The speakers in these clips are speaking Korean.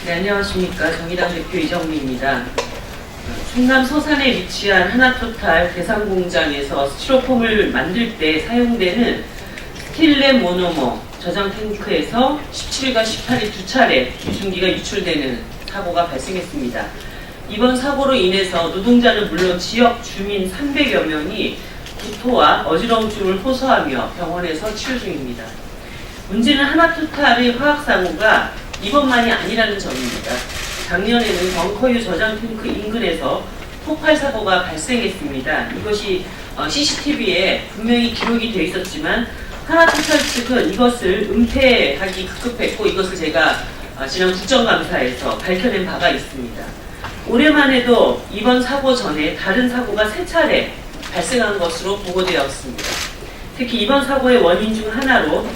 네, 안녕하십니까. 정의당 대표 이정미입니다. 충남 서산에 위치한 하나토탈 대상공장에서 스티로폼을 만들 때 사용되는 스틸렌 모노머 저장 탱크에서 17일과 18일 두 차례 유증기가 유출되는 사고가 발생했습니다. 이번 사고로 인해서 노동자는 물론 지역 주민 300여 명이 구토와 어지러움증을 호소하며 병원에서 치료 중입니다. 문제는 하나토탈의 화학사고가 이번만이 아니라는 점입니다. 작년에는 벙커유 저장 탱크 인근에서 폭발 사고가 발생했습니다. 이것이 CCTV에 분명히 기록이 되어 있었지만 하나토탈 측은 이것을 은폐하기 급급했고 이것을 제가 지난 국정감사에서 밝혀낸 바가 있습니다. 올해만 해도 이번 사고 전에 다른 사고가 3차례 발생한 것으로 보고되었습니다. 특히 이번 사고의 원인 중 하나로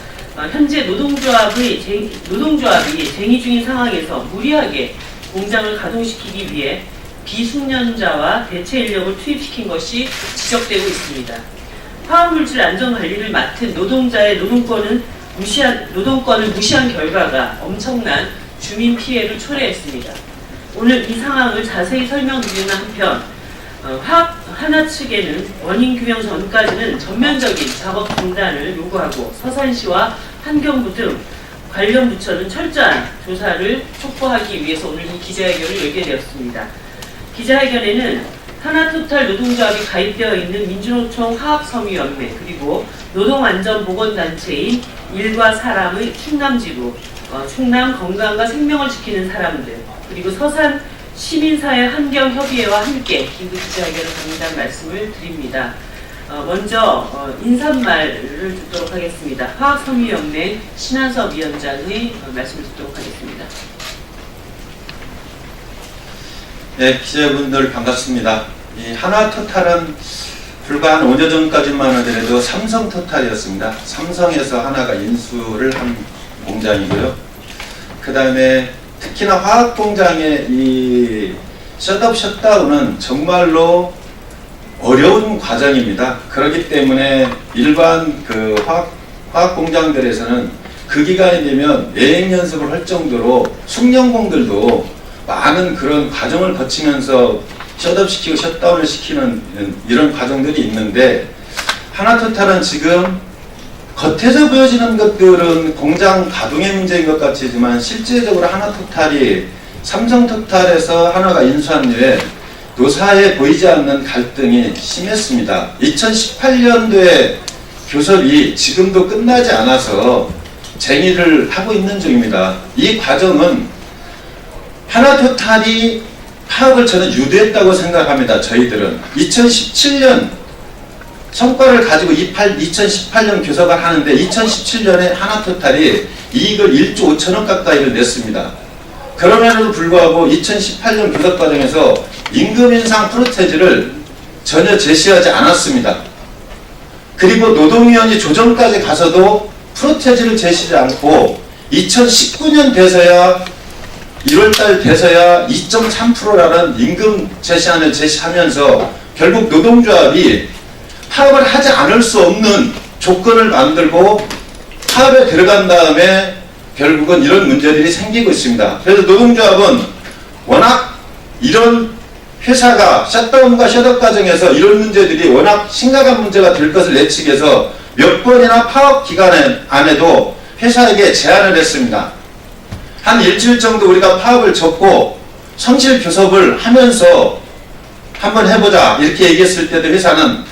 현재 노동조합이 쟁의 중인 상황에서 무리하게 공장을 가동시키기 위해 비숙련자와 대체 인력을 투입시킨 것이 지적되고 있습니다. 화학물질 안전관리를 맡은 노동자의 노동권을 무시한 결과가 엄청난 주민 피해를 초래했습니다. 오늘 이 상황을 자세히 설명드리는 한편 하나 측에는 원인 규명 전까지는 전면적인 작업 중단을 요구하고 서산시와 환경부 등 관련 부처는 철저한 조사를 촉구하기 위해서 오늘 이 기자회견을 열게 되었습니다. 기자회견에는 하나토탈 노동조합이 가입되어 있는 민주노총 화학섬유연맹 그리고 노동안전보건단체인 일과 사람의 충남지부, 충남 건강과 생명을 지키는 사람들 그리고 서산 시민사회 환경협의회와 함께 긴급 기자회견을 갖는다는 말씀을 드립니다. 먼저 인사말을 듣도록 하겠습니다. 화학섬유연맹 신한섭 위원장의 말씀을 듣도록 하겠습니다. 네, 기자분들 반갑습니다. 이 하나토탈은 불과 한 5년 전까지만 하더라도 삼성토탈이었습니다. 삼성에서 하나가 인수를 한 공장이고요. 그 다음에 특히나 화학공장의 이 셧업 셧다운은 정말로 어려운 과정입니다. 그렇기 때문에 일반 그 화학공장들에서는 그 기간이 되면 예행 연습을 할 정도로 숙련공들도 많은 그런 과정을 거치면서 셧업 시키고 셧다운을 시키는 이런 과정들이 있는데 하나토탈은 지금 겉에서 보여지는 것들은 공장 가동의 문제인 것 같지만 실제적으로 하나토탈이 삼성토탈에서 하나가 인수한 후에 노사에 보이지 않는 갈등이 심했습니다. 2018년도에 교섭이 지금도 끝나지 않아서 쟁의를 하고 있는 중입니다. 이 과정은 하나토탈이 파업을 저는 유도했다고 생각합니다. 저희들은 2017년 성과를 가지고 2018년 교섭을 하는데 2017년에 하나토탈이 이익을 1조 5천억 가까이를 냈습니다. 그럼에도 불구하고 2018년 교섭 과정에서 임금 인상 프로테지를 전혀 제시하지 않았습니다. 그리고 노동위원회 조정까지 가서도 프로테지를 제시하지 않고 2019년 돼서야 1월달 돼서야 2.3%라는 임금 제시안을 제시하면서 결국 노동조합이 파업을 하지 않을 수 없는 조건을 만들고 파업에 들어간 다음에 결국은 이런 문제들이 생기고 있습니다. 그래서 노동조합은 워낙 이런 회사가 셧다운과 셧업 과정에서 이런 문제들이 워낙 심각한 문제가 될 것을 예측해서 몇 번이나 파업 기간 안에도 회사에게 제안을 했습니다. 한 일주일 정도 우리가 파업을 접고 성실 교섭을 하면서 한번 해보자 이렇게 얘기했을 때도 회사는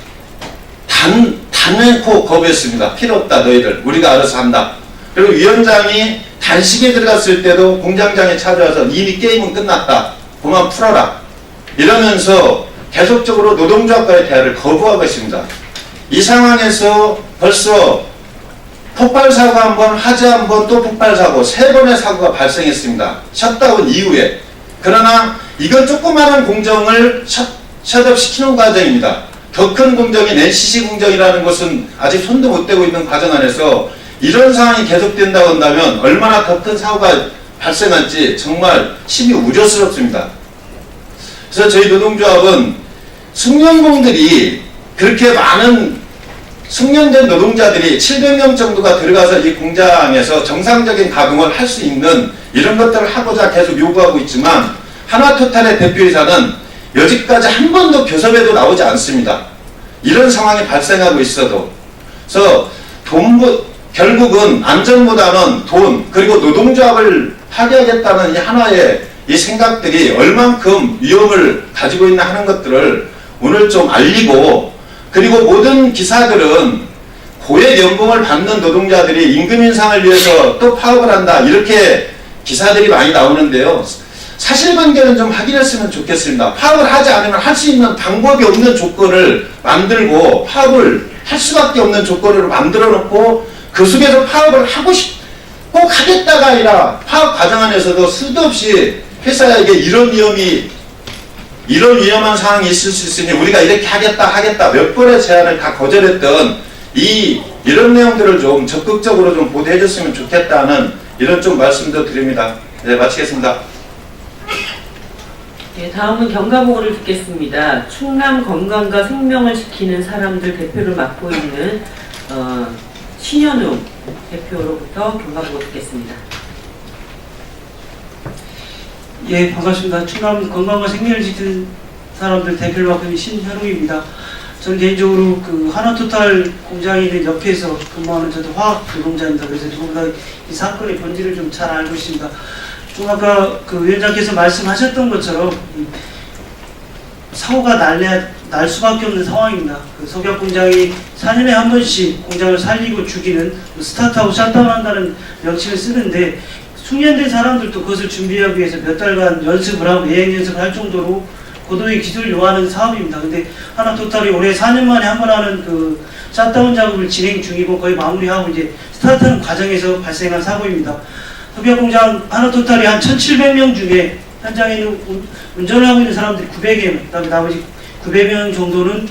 단연코 거부했습니다. 필요 없다 너희들 우리가 알아서 한다. 그리고 위원장이 단식에 들어갔을 때도 공장장에 찾아와서 이미 게임은 끝났다. 그만 풀어라. 이러면서 계속적으로 노동조합과의 대화를 거부하고 있습니다. 이 상황에서 벌써 폭발사고 한 번, 화재 한 번, 또 폭발사고 3번의 사고가 발생했습니다. 셧다운 이후에. 그러나 이건 조그마한 공정을 셧업 시키는 과정입니다. 더 큰 공정인 NCC 공정이라는 것은 아직 손도 못 대고 있는 과정 안에서 이런 상황이 계속된다고 한다면 얼마나 더 큰 사고가 발생할지 정말 심히 우려스럽습니다. 그래서 저희 노동조합은 숙련공들이 그렇게 많은 숙련된 노동자들이 700명 정도가 들어가서 이 공장에서 정상적인 가동을 할 수 있는 이런 것들을 하고자 계속 요구하고 있지만 하나토탈의 대표이사는 여지까지 한 번도 교섭에도 나오지 않습니다. 이런 상황이 발생하고 있어도. 그래서 결국은 안전보다는 돈, 그리고 노동조합을 파괴하겠다는 이 하나의 이 생각들이 얼만큼 위험을 가지고 있나 하는 것들을 오늘 좀 알리고, 그리고 모든 기사들은 고액 연봉을 받는 노동자들이 임금 인상을 위해서 또 파업을 한다, 이렇게 기사들이 많이 나오는데요. 사실관계는 좀 확인했으면 좋겠습니다. 파업을 하지 않으면 할 수 있는 방법이 없는 조건을 만들고 파업을 할 수밖에 없는 조건을 만들어 놓고 그 속에서 파업을 꼭 하겠다가 아니라 파업 과정 안에서도 수도 없이 회사에게 이런 위험한 상황이 있을 수 있으니 우리가 이렇게 하겠다 몇 번의 제안을 다 거절했던 이런 내용들을 좀 적극적으로 좀 보도해 줬으면 좋겠다는 이런 좀 말씀도 드립니다. 네, 마치겠습니다. 네, 다음은 경과보고를 듣겠습니다. 충남 건강과 생명을 지키는 사람들 대표를 맡고 있는 신현웅 대표로부터 경과보고 듣겠습니다. 예, 반갑습니다. 충남 건강과 생명을 지키는 사람들 대표를 맡고 있는 신현웅입니다. 저는 개인적으로 그 하나토탈 공장에 있는 옆에서 근무하는 저도 화학 노동자입니다. 그래서 저보다 이 사건의 본질을 좀 잘 알고 있습니다. 좀 아까 그 위원장께서 말씀하셨던 것처럼 사고가 날 수밖에 없는 상황입니다. 그 석약 공장이 4년에 한 번씩 공장을 살리고 죽이는 스타트하고 샷다운한다는 명칭을 쓰는데 숙련된 사람들도 그것을 준비하기 위해서 몇 달간 연습을 하고 예행 연습을 할 정도로 고도의 기술을 요하는 사업입니다. 근데 하나토탈이 올해 4년 만에 한 번 하는 그 샷다운 작업을 진행 중이고 거의 마무리하고 이제 스타트하는 과정에서 발생한 사고입니다. 석유공장 하나토탈이 한 1,700명 중에 현장에 있는 운전을 하고 있는 사람들이 900명, 그다음에 나머지 900명 정도는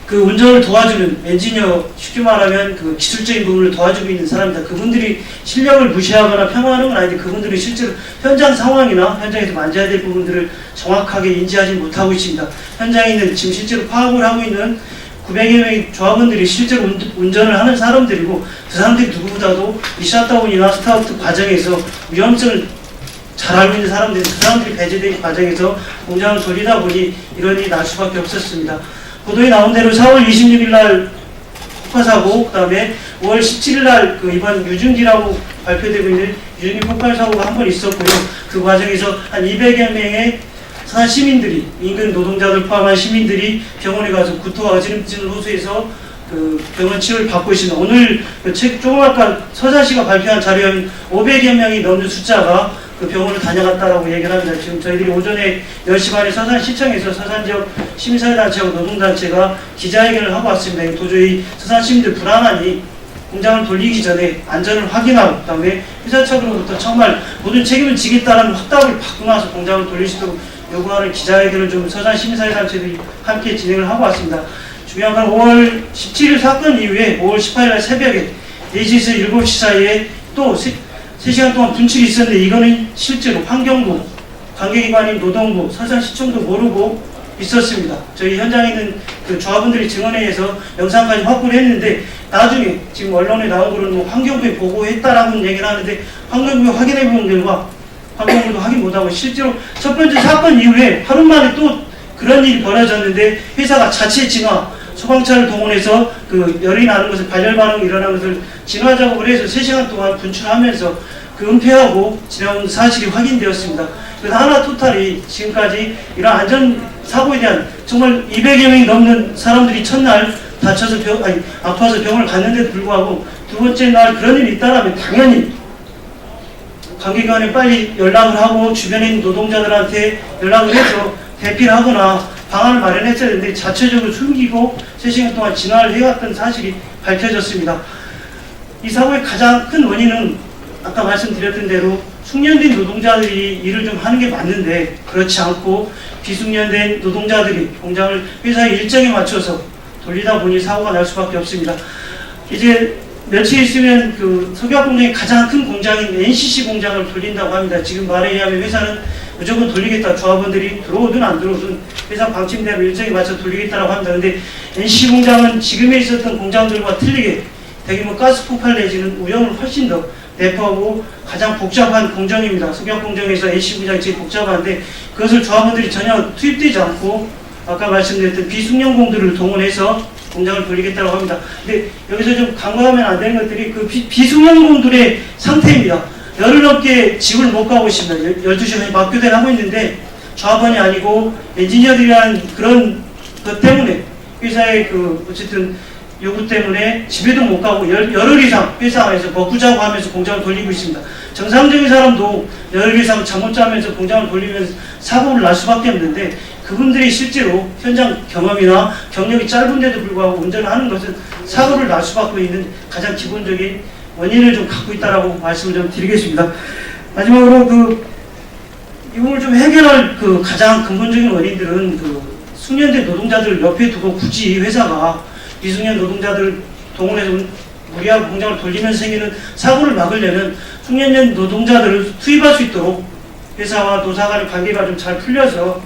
그 운전을 도와주는 엔지니어, 쉽게 말하면 그 기술적인 부분을 도와주고 있는 사람입니다. 그분들이 실력을 무시하거나 폄하하는 건 아닌데 그분들이 실제로 현장 상황이나 현장에서 만져야 될 부분들을 정확하게 인지하지 못하고 있습니다. 현장에 있는 지금 실제로 파업을 하고 있는 900여 명의 조합원들이 실제로 운전을 하는 사람들이고 그 사람들이 누구보다도 이 샷다운이나 스타트 과정에서 위험성을 잘 알고 있는 사람들이 그 사람들이 배제된 과정에서 공장을 돌리다 보니 이런 일이 날 수밖에 없었습니다. 보도에 나온 대로 4월 26일 날 폭파사고, 그 다음에 5월 17일 날 그 이번 유증기라고 발표되고 있는 유증기 폭발 사고가 한 번 있었고요. 그 과정에서 한 200여 명의 서산 시민들이, 인근 노동자들 포함한 시민들이 병원에 가서 구토와 어지럼증을 호소해서 그 병원 치료를 받고 있습니다. 오늘 그 조금 아까 서산시가 발표한 자료에 500여 명이 넘는 숫자가 그 병원을 다녀갔다라고 얘기를 합니다. 지금 저희들이 오전에 10시 반에 서산시청에서 서산지역 시민사회단체하고 노동단체가 기자회견을 하고 왔습니다. 도저히 서산 시민들 불안하니 공장을 돌리기 전에 안전을 확인하고 그다음에 회사 측으로부터 정말 모든 책임을 지겠다는 확답을 받고 나서 공장을 돌릴 수 있도록 요구하는 기자회견을 좀 서산 시민사회단체들이 함께 진행을 하고 왔습니다. 중요한 건 5월 17일 사건 이후에 5월 18일 날 새벽에 4시에서 7시 사이에 또 3시간 동안 분출이 있었는데 이거는 실제로 환경부, 관계기관인 노동부, 서산시청도 모르고 있었습니다. 저희 현장에 있는 그 조합원들이 증언에 의해서 영상까지 확보를 했는데 나중에 지금 언론에 나온 거는 뭐 환경부에 보고했다라는 얘기를 하는데 환경부에 확인해본 결과 환경부도 확인 못하고 실제로 첫 번째 사건 이후에 하루 만에 또 그런 일이 벌어졌는데 회사가 자체 진화, 소방차를 동원해서 그 열이 나는 것을 발열 반응이 일어나는 것을 진화 작업을 해서 3시간 동안 분출하면서 그 은폐하고 진화온 사실이 확인되었습니다. 그래서 하나토탈이 지금까지 이런 안전 사고에 대한 정말 200여 명이 넘는 사람들이 첫날 다쳐서 아파서 병원을 갔는데도 불구하고 두 번째 날 그런 일이 있다라면 당연히 관계기관에 빨리 연락을 하고 주변에 있는 노동자들한테 연락을 해서 대피를 하거나 방안을 마련했어야 되는데 자체적으로 숨기고 3시간 동안 진화를 해왔던 사실이 밝혀졌습니다. 이 사고의 가장 큰 원인은 아까 말씀드렸던 대로 숙련된 노동자들이 일을 좀 하는 게 맞는데 그렇지 않고 비숙련된 노동자들이 공장을 회사의 일정에 맞춰서 돌리다 보니 사고가 날 수밖에 없습니다. 이제 며칠 있으면 그 석유화학 공장의 가장 큰 공장인 NCC 공장을 돌린다고 합니다. 지금 말에 의하면 회사는 무조건 돌리겠다. 조합원들이 들어오든 안 들어오든 회사 방침대로 일정에 맞춰 돌리겠다라고 합니다. 근데 NC 공장은 지금에 있었던 공장들과 틀리게 대규모 가스 폭발 내지는 오염을 훨씬 더 내포하고 가장 복잡한 공정입니다. 석유 공정에서 NC 공장이 제일 복잡한데 그것을 조합원들이 전혀 투입되지 않고 아까 말씀드렸던 비숙련공들을 동원해서 공장을 돌리겠다고 합니다. 근데 여기서 좀 간과하면 안 되는 것들이 그 비숙련공들의 상태입니다. 열흘 넘게 집을 못 가고 있습니다. 12시간에 막교대를 하고 있는데 조합원이 아니고 엔지니어들이라는 그런 것 때문에 회사의 그 어쨌든 요구 때문에 집에도 못 가고 열흘 이상 회사 안에서 먹고 자고 하면서 공장을 돌리고 있습니다. 정상적인 사람도 열흘 이상 잠 못 자면서 공장을 돌리면서 사고를 날 수밖에 없는데 그분들이 실제로 현장 경험이나 경력이 짧은데도 불구하고 운전을 하는 것은 사고를 날 수밖에 있는 가장 기본적인 원인을 좀 갖고 있다라고 말씀을 좀 드리겠습니다. 마지막으로 이 부분을 좀 해결할 그 가장 근본적인 원인들은 그 숙련된 노동자들 옆에 두고 굳이 회사가 미숙련 노동자들 동원해서 무리하게 공장을 돌리면서 생기는 사고를 막으려면 숙련된 노동자들을 투입할 수 있도록 회사와 노사 간의 관계가 좀 잘 풀려서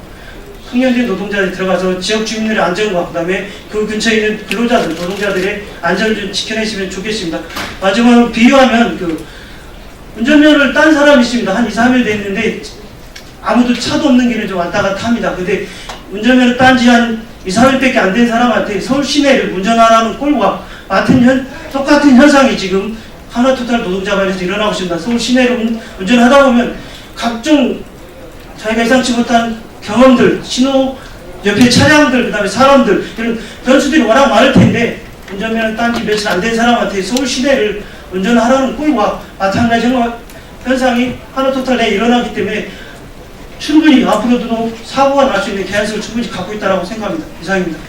숙련된 노동자들이 들어가서 지역 주민들의 안전과 그다음에 그 근처에 있는 근로자들, 노동자들의 안전을 좀 지켜냈으면 좋겠습니다. 마지막으로 비유하면 그 운전면허를 딴 사람이 있습니다. 한 2, 3일 됐는데 아무도 차도 없는 길을 좀 왔다 갔다 합니다. 근데 운전면허 딴 지 한 2, 3일밖에 안 된 사람한테 서울 시내를 운전하라는 꼴과 똑같은 현상이 지금 하나토탈 노동자반에서 일어나고 있습니다. 서울 시내를 운전하다 보면 각종 자기가 예상치 못한 경험들, 신호, 옆에 차량들, 그 다음에 사람들 이런 변수들이 워낙 많을 텐데 운전면허 딴 지 며칠 안 된 사람한테 서울 시내를 운전하라는 꼴과 마찬가지 현상이 하나토탈 내에 일어나기 때문에 충분히 앞으로도 사고가 날 수 있는 개연성을 충분히 갖고 있다고 생각합니다. 이상입니다.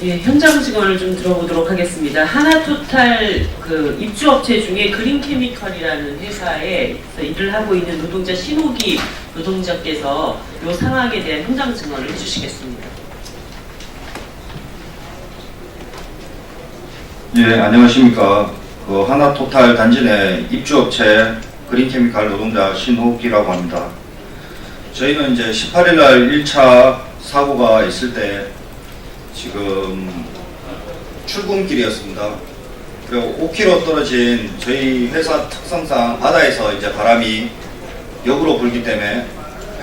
예, 현장 증언을 좀 들어보도록 하겠습니다. 하나토탈 그 입주업체 중에 그린케미컬이라는 회사에 일을 하고 있는 노동자 신호기 노동자께서 이 상황에 대한 현장 증언을 해주시겠습니다. 예, 안녕하십니까. 그 하나토탈 단지 내 입주업체 그린케미칼 노동자 신호기라고 합니다. 저희는 이제 18일날 1차 사고가 있을 때 지금 출근길이었습니다. 그리고 5km 떨어진 저희 회사 특성상 바다에서 이제 바람이 역으로 불기 때문에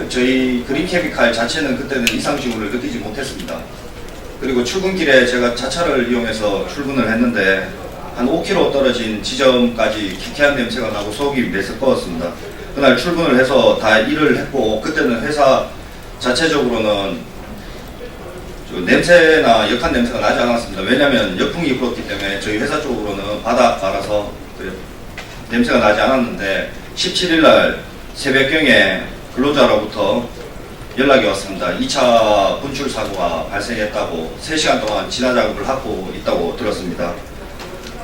저희 그린케미칼 자체는 그때는 이상징후를 느끼지 못했습니다. 그리고 출근길에 제가 자차를 이용해서 출근을 했는데 한 5km 떨어진 지점까지 기쾌한 냄새가 나고 속이 메스꺼웠습니다. 그날 출근을 해서 다 일을 했고 그때는 회사 자체적으로는 냄새나 역한 냄새가 나지 않았습니다. 왜냐하면 역풍이 불었기 때문에 저희 회사 쪽으로는 바닷가라서 냄새가 나지 않았는데 17일날 새벽경에 근로자로부터 연락이 왔습니다. 2차 분출 사고가 발생했다고 3시간 동안 진화 작업을 하고 있다고 들었습니다.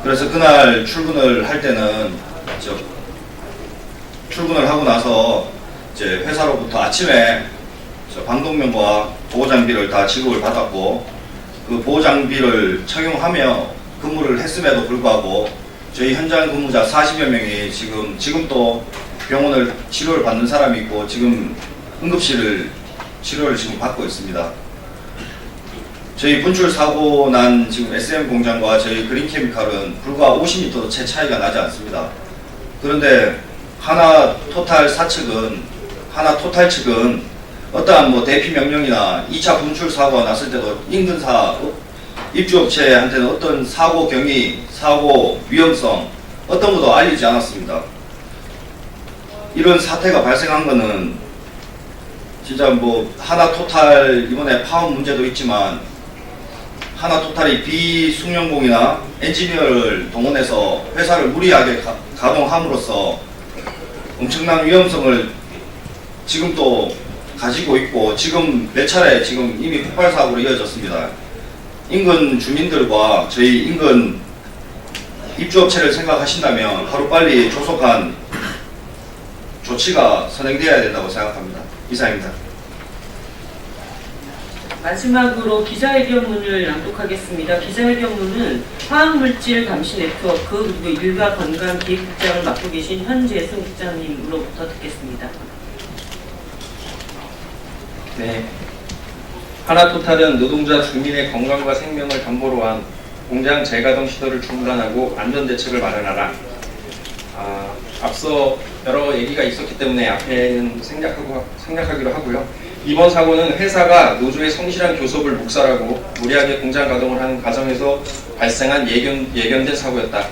그래서 그날 출근을 할 때는 출근을 하고 나서 이제 회사로부터 아침에 방독면과 보호장비를 다 지급을 받았고 그 보호장비를 착용하며 근무를 했음에도 불구하고 저희 현장 근무자 40여 명이 지금도 병원을 치료를 받는 사람이 있고 지금 응급실을 치료를 지금 받고 있습니다. 저희 분출 사고 난 지금 SM 공장과 저희 그린케미칼은 불과 50m도 채 차이가 나지 않습니다. 그런데 하나토탈 측은 어떠한 대피 명령이나 2차 분출 사고가 났을 때도 인근사 입주업체한테는 어떤 사고 경위, 사고 위험성 어떤 것도 알리지 않았습니다. 이런 사태가 발생한 것은 진짜 하나토탈 이번에 파업 문제도 있지만 하나토탈이 비숙련공이나 엔지니어를 동원해서 회사를 무리하게 가동함으로써 엄청난 위험성을 지금도 가지고 있고 지금 몇 차례 지금 이미 폭발 사고로 이어졌습니다. 인근 주민들과 저희 인근 입주업체를 생각하신다면 하루빨리 조속한 조치가 선행되어야 된다고 생각합니다. 이상입니다. 마지막으로 기자회견문을 낭독하겠습니다. 기자회견문은 화학물질 감시 네트워크 그리고 일가 건강기획국장을 맡고 계신 현재승 국장님으로부터 듣겠습니다. 네. 하나토탈은 노동자 주민의 건강과 생명을 담보로 한 공장 재가동 시도를 중단하고 안전대책을 마련하라. 앞서 여러 얘기가 있었기 때문에 앞에는 생략하기로 하고요. 이번 사고는 회사가 노조의 성실한 교섭을 묵살하고 무리하게 공장 가동을 하는 과정에서 발생한 예견된 사고였다.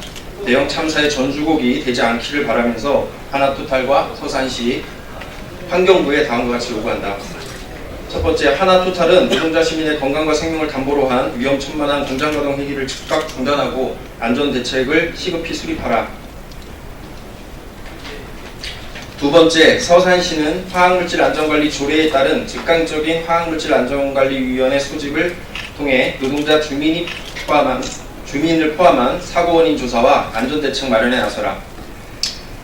대형 참사의 전주곡이 되지 않기를 바라면서 하나토탈과 서산시 환경부에 다음과 같이 요구한다. 첫 번째, 하나토탈은 노동자 시민의 건강과 생명을 담보로 한 위험천만한 공장 가동 행위를 즉각 중단하고 안전대책을 시급히 수립하라. 두 번째, 서산시는 화학물질 안전관리 조례에 따른 즉각적인 화학물질 안전관리위원회 소집을 통해 노동자 주민을 포함한 사고 원인 조사와 안전대책 마련에 나서라.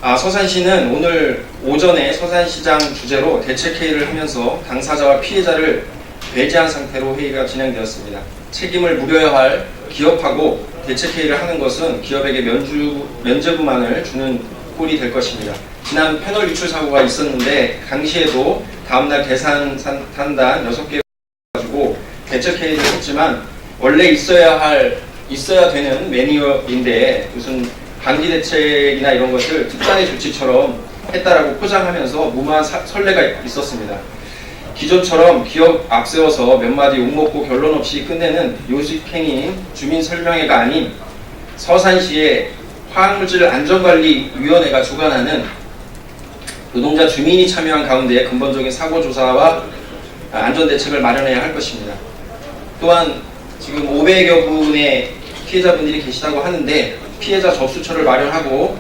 서산시는 오늘 오전에 서산시장 주재로 대책회의를 하면서 당사자와 피해자를 배제한 상태로 회의가 진행되었습니다. 책임을 물어야 할 기업하고 대책회의를 하는 것은 기업에게 면죄부만을 주는 꼴이 될 것입니다. 지난 패널 유출 사고가 있었는데 당시에도 다음날 계산 단단 6개 가지고 대책회의를 했지만 원래 있어야 되는 매뉴얼인데 무슨 방지 대책이나 이런 것을 특단의 조치처럼 했다라고 포장하면서 무모한 선례가 있었습니다. 기존처럼 기업 앞세워서 몇 마디 욕먹고 결론 없이 끝내는 요직행위인 주민 설명회가 아닌 서산시의 화학물질 안전관리위원회가 주관하는 노동자 주민이 참여한 가운데 근본적인 사고 조사와 안전대책을 마련해야 할 것입니다. 또한 지금 500여 분의 피해자분들이 계시다고 하는데 피해자 접수처를 마련하고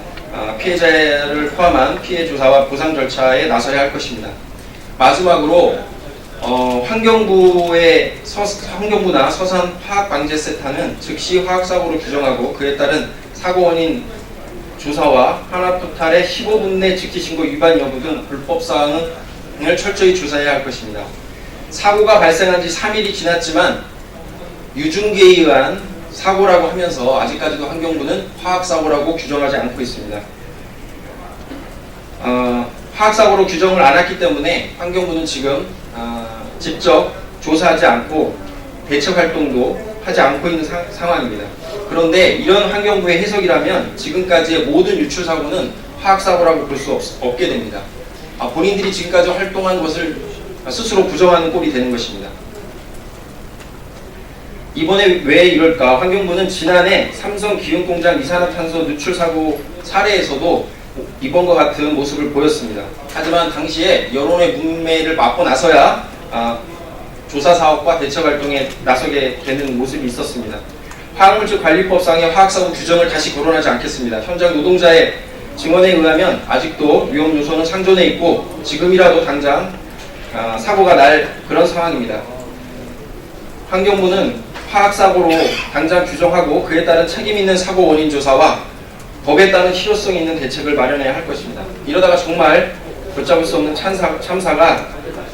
피해자를 포함한 피해 조사와 보상 절차에 나서야 할 것입니다. 마지막으로 환경부나 서산 화학방재센터는 즉시 화학사고로 규정하고 그에 따른 사고 원인 조사와 하나토탈의 15분 내 직기신고 위반 여부 등 불법사항을 철저히 조사해야 할 것입니다. 사고가 발생한 지 3일이 지났지만 유증기에 의한 사고라고 하면서 아직까지도 환경부는 화학사고라고 규정하지 않고 있습니다. 화학사고로 규정을 안 했기 때문에 환경부는 지금 직접 조사하지 않고 대책활동도 하지 않고 있는 상황입니다. 그런데 이런 환경부의 해석이라면 지금까지의 모든 유출사고는 화학사고라고 볼 수 없게 됩니다. 본인들이 지금까지 활동한 것을 스스로 부정하는 꼴이 되는 것입니다. 이번에 왜 이럴까? 환경부는 지난해 삼성 기흥공장 이산화탄소 누출 사고 사례에서도 이번과 같은 모습을 보였습니다. 하지만 당시에 여론의 문매를 맞고 나서야 조사 사업과 대책 활동에 나서게 되는 모습이 있었습니다. 화학물질 관리법상의 화학사고 규정을 다시 거론하지 않겠습니다. 현장 노동자의 증언에 의하면 아직도 위험 요소는 상존해 있고 지금이라도 당장 사고가 날 그런 상황입니다. 환경부는 화학사고로 당장 규정하고 그에 따른 책임있는 사고 원인 조사와 법에 따른 실효성 있는 대책을 마련해야 할 것입니다. 이러다가 정말 걷잡을 수 없는 참사가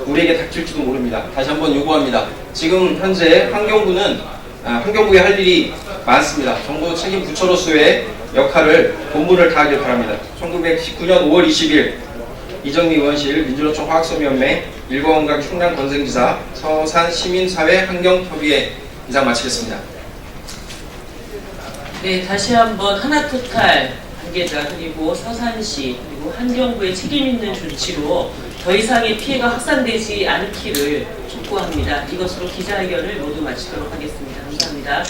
우리에게 닥칠지도 모릅니다. 다시 한번 요구합니다. 지금 현재 환경부에 할 일이 많습니다. 정부 책임 부처로서의 역할을 본분을 다하길 바랍니다. 1919년 5월 20일 이정미 의원실 민주노총 화학소비연맹 일거건강 충남 건생지사 서산 시민사회 환경협의회 이상 마치겠습니다. 네, 다시 한번 하나토탈 관계자 그리고 서산시 그리고 환경부의 책임 있는 조치로 더 이상의 피해가 확산되지 않기를 촉구합니다. 이것으로 기자회견을 모두 마치도록 하겠습니다. 감사합니다.